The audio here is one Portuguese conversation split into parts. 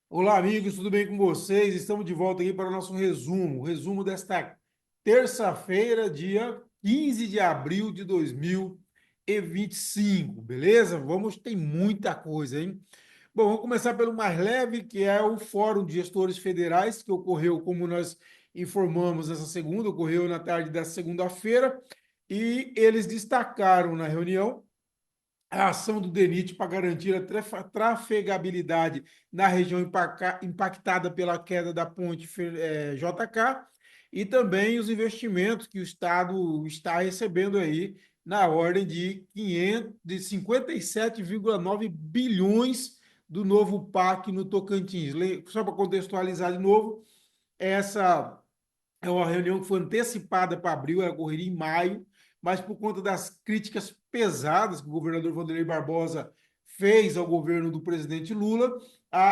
Olá, amigos, tudo bem com vocês? Estamos de volta aqui para o nosso resumo. O resumo desta terça-feira, dia 15 de abril de 2025, beleza? Tem muita coisa, hein? Bom, vamos começar pelo mais leve, que é o Fórum de Gestores Federais, que ocorreu, como nós informamos essa segunda, ocorreu na tarde da segunda-feira, e eles destacaram na reunião a ação do DENIT para garantir a trafegabilidade na região impactada pela queda da ponte JK e também os investimentos que o Estado está recebendo aí na ordem de 57,9 bilhões do novo PAC no Tocantins. Só para contextualizar de novo, essa é uma reunião que foi antecipada para abril, ela ocorreria em maio, mas por conta das críticas pesadas que o governador Vanderlei Barbosa fez ao governo do presidente Lula,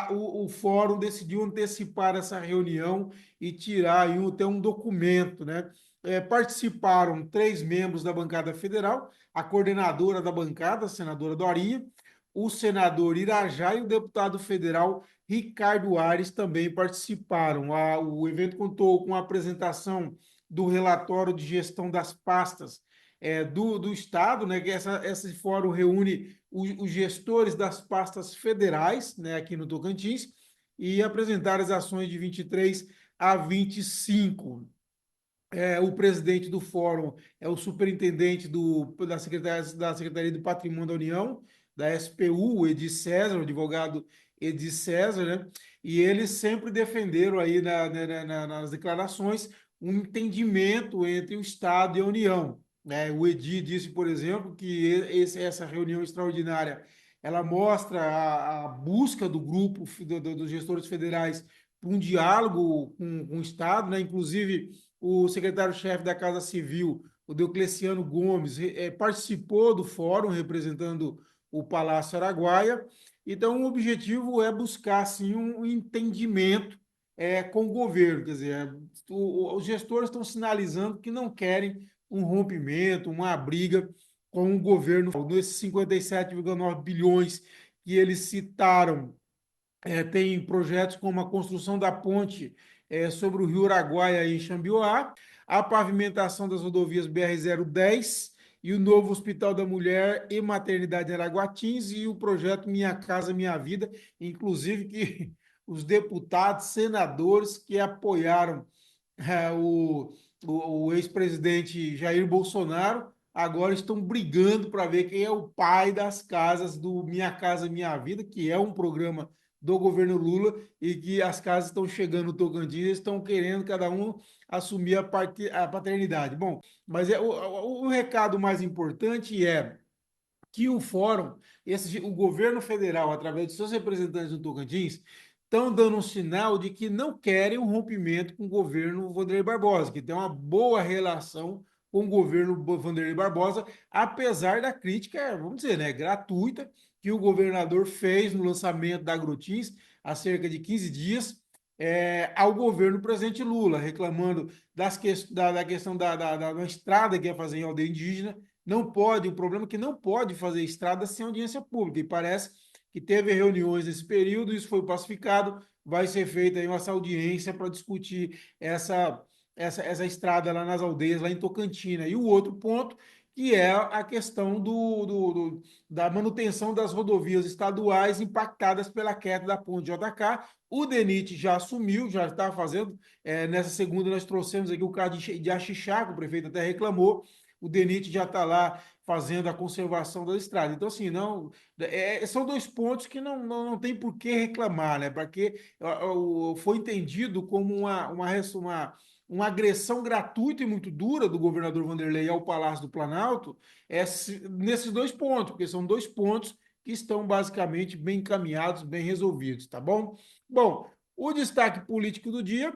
o fórum decidiu antecipar essa reunião e tirar aí até um documento, né? Participaram três membros da bancada federal, a coordenadora da bancada, a senadora Dorinha, o senador Irajá e o deputado federal Ricardo Ares também participaram. O evento contou com a apresentação do relatório de gestão das pastas do Estado, né, que esse fórum reúne os gestores das pastas federais, né, aqui no Tocantins, e apresentar as ações de 23 a 25. O presidente do fórum é o superintendente da Secretaria do Patrimônio da União, da SPU, o Edi César, o advogado Edi César, né? E eles sempre defenderam aí nas declarações um entendimento entre o Estado e a União, né? O Edi disse, por exemplo, que essa reunião extraordinária ela mostra a busca do grupo dos gestores federais para um diálogo com o Estado, né? Inclusive o secretário-chefe da Casa Civil, o Deocleciano Gomes, participou do fórum representando o Palácio Araguaia. Então, o objetivo é buscar assim, um entendimento com o governo. Quer dizer, os gestores estão sinalizando que não querem um rompimento, uma briga com o governo. Desses 57,9 bilhões que eles citaram, tem projetos como a construção da ponte sobre o Rio Araguaia em Xambioá, a pavimentação das rodovias BR-010 e o novo Hospital da Mulher e Maternidade em Araguatins e o projeto Minha Casa Minha Vida, inclusive que os deputados, senadores que apoiaram o ex-presidente Jair Bolsonaro agora estão brigando para ver quem é o pai das casas do Minha Casa Minha Vida, que é um programa do governo Lula e que as casas estão chegando no Tocantins, eles estão querendo cada um assumir a paternidade. Bom, mas o recado mais importante é que o fórum, o governo federal, através de seus representantes no Tocantins, estão dando um sinal de que não querem um rompimento com o governo Vanderlei Barbosa, que tem uma boa relação com o governo Vanderlei Barbosa, apesar da crítica, vamos dizer, né, gratuita, que o governador fez no lançamento da Agrotins há cerca de 15 dias, ao governo presidente Lula, reclamando da questão da estrada que ia fazer em aldeia indígena. Não pode, o problema é que não pode fazer estrada sem audiência pública, e parece que teve reuniões nesse período, isso foi pacificado, vai ser feita aí uma audiência para discutir essa estrada lá nas aldeias, lá em Tocantina. E o outro ponto, que é a questão da manutenção das rodovias estaduais impactadas pela queda da ponte JK. O DENIT já assumiu, já está fazendo. Nessa segunda, nós trouxemos aqui o caso de Axixá, que o prefeito até reclamou. O DENIT já está lá fazendo a conservação da estrada. Então, assim, não, são dois pontos que não tem por que reclamar, né? Porque foi entendido como uma agressão gratuita e muito dura do governador Vanderlei ao Palácio do Planalto, nesses dois pontos, porque são dois pontos que estão basicamente bem encaminhados, bem resolvidos, tá bom? Bom, o destaque político do dia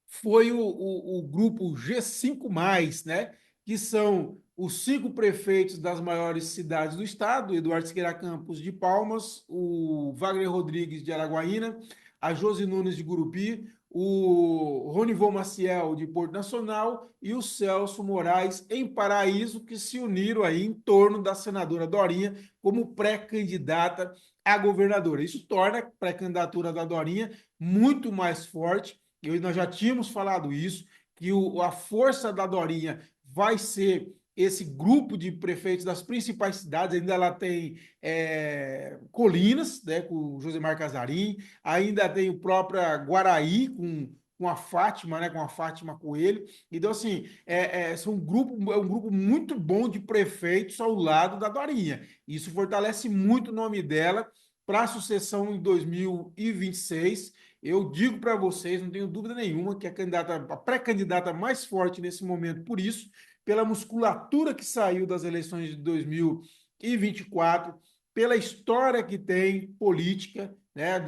foi o grupo G5+, né? Que são os 5 prefeitos das maiores cidades do estado, Eduardo Siqueira Campos de Palmas, o Wagner Rodrigues de Araguaína, a Josi Nunes de Gurupi, o Ronivon Maciel de Porto Nacional e o Celso Moraes em Paraíso, que se uniram aí em torno da senadora Dorinha como pré-candidata a governadora. Isso torna a pré-candidatura da Dorinha muito mais forte. Nós já tínhamos falado isso, que a força da Dorinha vai ser esse grupo de prefeitos das principais cidades. Ainda ela tem Colinas, né, com o Josemar Casarim, ainda tem o próprio Guaraí, com a Fátima, né, com a Fátima Coelho. Então, assim, é um grupo muito bom de prefeitos ao lado da Dorinha. Isso fortalece muito o nome dela para a sucessão em 2026. Eu digo para vocês, não tenho dúvida nenhuma, que a pré-candidata mais forte nesse momento, por isso, pela musculatura que saiu das eleições de 2024, pela história que tem política, né,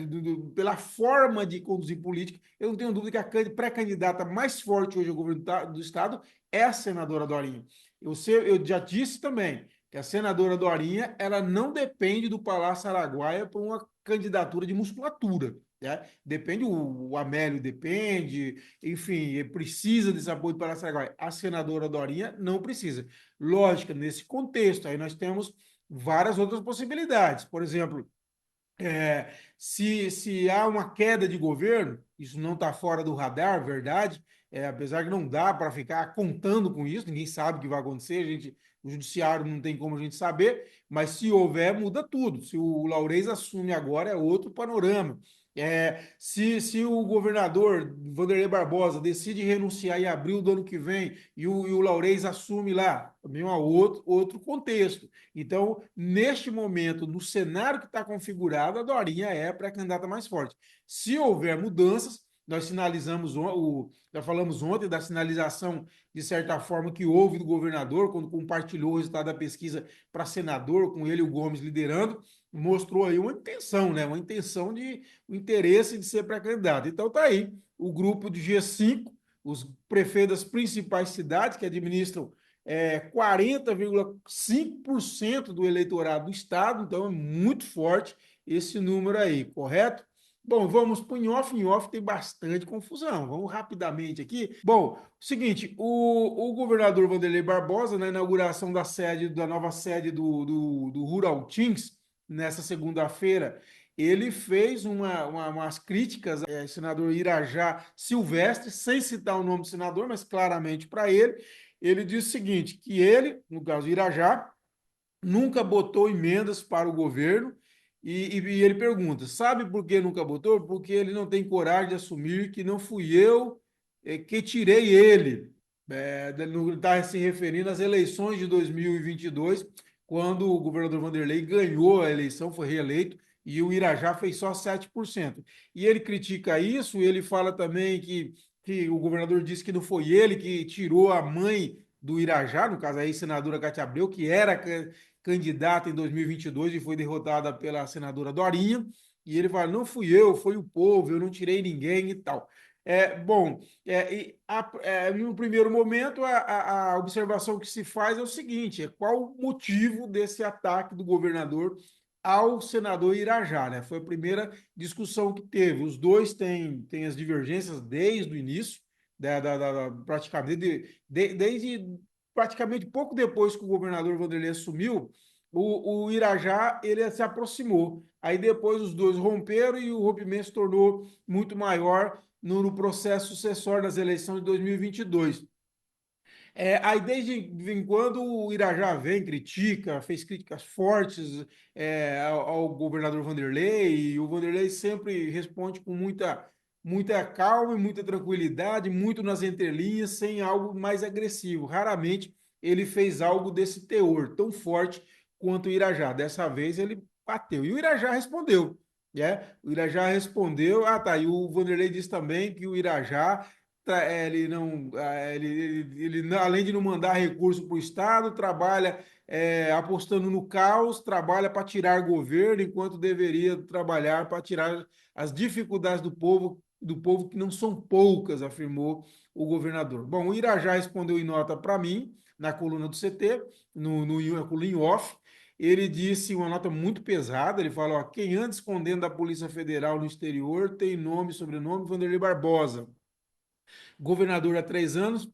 pela forma de conduzir política, eu não tenho dúvida que a pré-candidata mais forte hoje ao governo do Estado é a senadora Dorinha. Eu já disse também que a senadora Dorinha ela não depende do Palácio Araguaia para uma candidatura de musculatura. Né? Depende, o Amélio depende, enfim, precisa desse apoio do Palácio Araguaia. A senadora Dorinha não precisa. Lógico, nesse contexto, aí nós temos várias outras possibilidades. Por exemplo, se há uma queda de governo, isso não está fora do radar, verdade, apesar que não dá para ficar contando com isso, ninguém sabe o que vai acontecer, o judiciário não tem como a gente saber, mas se houver, muda tudo. Se o Laurez assume agora, é outro panorama. Se o governador Vanderlei Barbosa decide renunciar em abril do ano que vem e o Laurez assume lá, também é outro contexto. Então, neste momento, no cenário que está configurado, a Dorinha é a pré-candidata mais forte. Se houver mudanças, nós sinalizamos, já falamos ontem da sinalização, de certa forma, que houve do governador, quando compartilhou o resultado da pesquisa para senador, com ele e o Gomes liderando, mostrou aí uma intenção, né? Uma intenção o interesse de ser pré-candidato. Então tá aí o grupo de G5, os prefeitos das principais cidades que administram 40,5% do eleitorado do estado, então é muito forte esse número aí, correto? Bom, vamos para o Inhofe. Inhofe tem bastante confusão. Vamos rapidamente aqui. Bom, seguinte, o governador Vanderlei Barbosa, na inauguração da nova sede do Rural Teams, nessa segunda-feira, ele fez umas críticas ao senador Irajá Silvestre, sem citar o nome do senador, mas claramente para ele. Ele disse o seguinte, que ele, no caso Irajá, nunca botou emendas para o governo e ele pergunta, sabe por que nunca botou? Porque ele não tem coragem de assumir que não fui eu que tirei ele. Ele está se referindo às eleições de 2022, quando o governador Vanderlei ganhou a eleição, foi reeleito, e o Irajá fez só 7%. E ele critica isso, ele fala também que o governador disse que não foi ele que tirou a mãe do Irajá, no caso aí, senadora Cátia Abreu, que era candidata em 2022 e foi derrotada pela senadora Dorinha, e ele fala, não fui eu, foi o povo, eu não tirei ninguém e tal. Bom, no primeiro momento, a observação que se faz é o seguinte, qual o motivo desse ataque do governador ao senador Irajá, né? Foi a primeira discussão que teve. Os dois têm as divergências desde o início, praticamente, desde praticamente pouco depois que o governador Vanderlei assumiu, o Irajá ele se aproximou. Aí depois os dois romperam e o rompimento se tornou muito maior no processo sucessório das eleições de 2022. Aí, desde quando, o Irajá vem, critica, fez críticas fortes ao governador Vanderlei, e o Vanderlei sempre responde com muita calma e muita tranquilidade, muito nas entrelinhas, sem algo mais agressivo. Raramente ele fez algo desse teor, tão forte quanto o Irajá. Dessa vez ele bateu. E o Irajá respondeu. O Irajá respondeu. Ah, tá. E o Vanderlei disse também que o Irajá ele não, além de não mandar recurso para o Estado, trabalha apostando no caos, trabalha para tirar governo, enquanto deveria trabalhar para tirar as dificuldades do povo que não são poucas, afirmou o governador. Bom, o Irajá respondeu em nota para mim, na coluna do CT, na coluna em off, Ele disse uma nota muito pesada, ele falou, ó, quem anda escondendo da Polícia Federal no exterior tem nome e sobrenome Vanderlei Barbosa. Governador há 3 anos,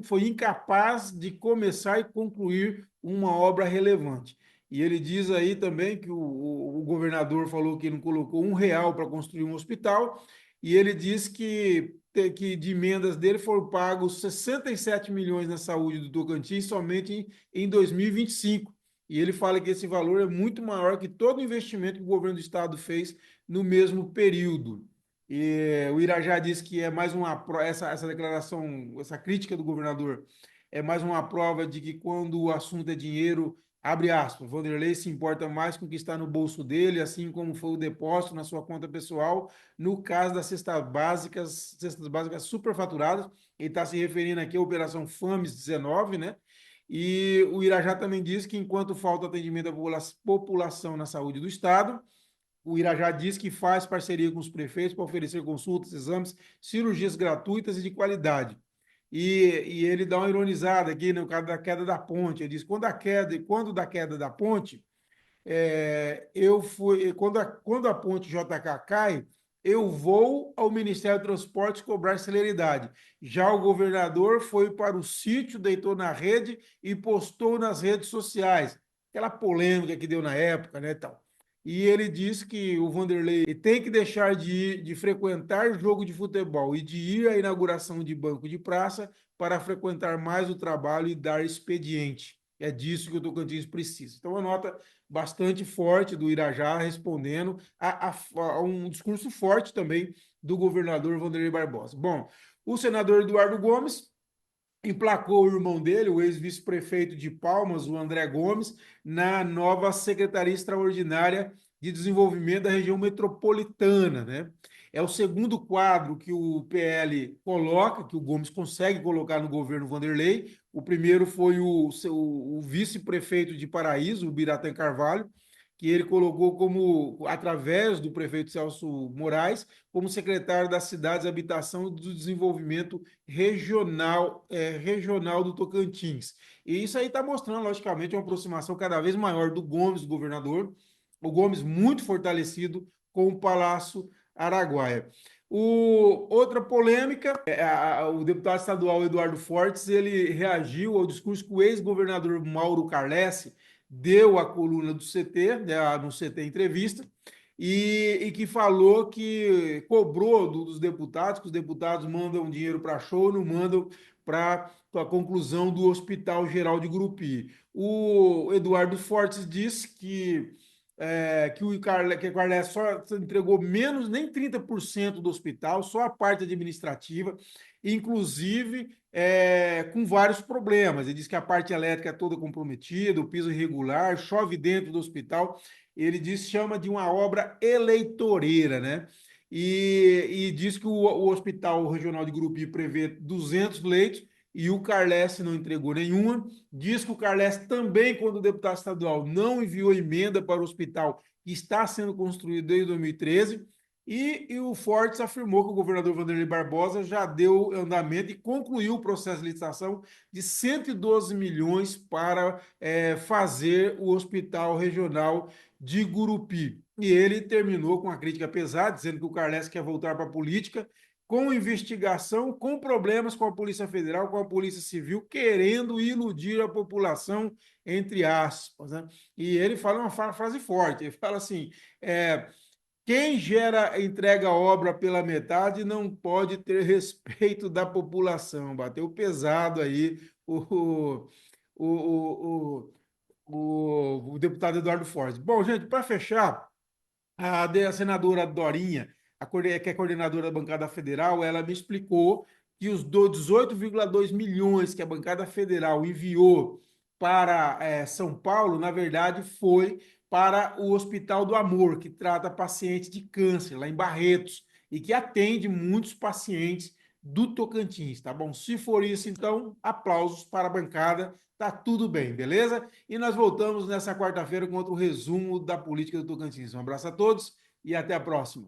foi incapaz de começar e concluir uma obra relevante. E ele diz aí também que o governador falou que não colocou R$ 1 para construir um hospital, e ele diz que de emendas dele foram pagos 67 milhões na saúde do Tocantins somente em 2025. E ele fala que esse valor é muito maior que todo o investimento que o governo do estado fez no mesmo período. E o Irajá disse que é mais uma essa declaração, essa crítica do governador é mais uma prova de que quando o assunto é dinheiro, abre aspas, Vanderlei se importa mais com o que está no bolso dele, assim como foi o depósito na sua conta pessoal, no caso das cestas básicas superfaturadas, ele está se referindo aqui à Operação FAMES 19, né? E o Irajá também disse que enquanto falta atendimento à população na saúde do Estado, o Irajá diz que faz parceria com os prefeitos para oferecer consultas, exames, cirurgias gratuitas e de qualidade. E ele dá uma ironizada aqui no caso da queda da ponte. Ele diz: quando da queda da ponte, eu fui quando a ponte JK cai, eu vou ao Ministério do Transportes cobrar celeridade. Já o governador foi para o sítio, deitou na rede e postou nas redes sociais. Aquela polêmica que deu na época, né, tal. E ele disse que o Vanderlei tem que deixar de frequentar jogo de futebol e de ir à inauguração de banco de praça para frequentar mais o trabalho e dar expediente. É disso que o Tocantins precisa. Então, a nota bastante forte do Irajá respondendo a um discurso forte também do governador Vanderlei Barbosa. Bom, o senador Eduardo Gomes emplacou o irmão dele, o ex-vice-prefeito de Palmas, o André Gomes, na nova Secretaria Extraordinária de Desenvolvimento da Região Metropolitana, né? É o segundo quadro que o PL coloca, que o Gomes consegue colocar no governo Vanderlei. O primeiro foi o vice-prefeito de Paraíso, o Biratã Carvalho, que ele colocou como, através do prefeito Celso Moraes, como secretário das Cidades, Habitação e do Desenvolvimento regional do Tocantins. E isso aí está mostrando, logicamente, uma aproximação cada vez maior do Gomes, do governador, o Gomes muito fortalecido com o Palácio Araguaia. Outra polêmica, o deputado estadual Eduardo Fortes, ele reagiu ao discurso que o ex-governador Mauro Carlesse deu à coluna do CT, né, no CT Entrevista, e que falou que cobrou dos deputados, que os deputados mandam dinheiro para show, não mandam para a conclusão do Hospital Geral de Gurupi. O Eduardo Fortes disse que o Carles só entregou menos, nem 30% do hospital, só a parte administrativa, inclusive com vários problemas. Ele disse que a parte elétrica é toda comprometida, o piso irregular, chove dentro do hospital. Ele diz, chama de uma obra eleitoreira, né? E diz que o Hospital Regional de Gurupi prevê 200 leitos e o Carles não entregou nenhuma. Diz que o Carles também, quando deputado estadual, não enviou emenda para o hospital que está sendo construído desde 2013. E o Fortes afirmou que o governador Vanderlei Barbosa já deu andamento e concluiu o processo de licitação de 112 milhões para fazer o hospital regional de Gurupi. E ele terminou com uma crítica pesada, dizendo que o Carles quer voltar para a política com investigação, com problemas com a Polícia Federal, com a Polícia Civil, querendo iludir a população, entre aspas. Né? E ele fala uma frase forte, ele fala assim, quem entrega a obra pela metade não pode ter respeito da população. Bateu pesado aí o, o deputado Eduardo Fortes. Bom, gente, para fechar, a senadora Dorinha, que é coordenadora da bancada federal, ela me explicou que os 18,2 milhões que a bancada federal enviou para São Paulo, na verdade, foi para o Hospital do Amor, que trata pacientes de câncer, lá em Barretos, e que atende muitos pacientes do Tocantins, tá bom? Se for isso, então, aplausos para a bancada, tá tudo bem, beleza? E nós voltamos nessa quarta-feira com outro resumo da política do Tocantins. Um abraço a todos e até a próxima.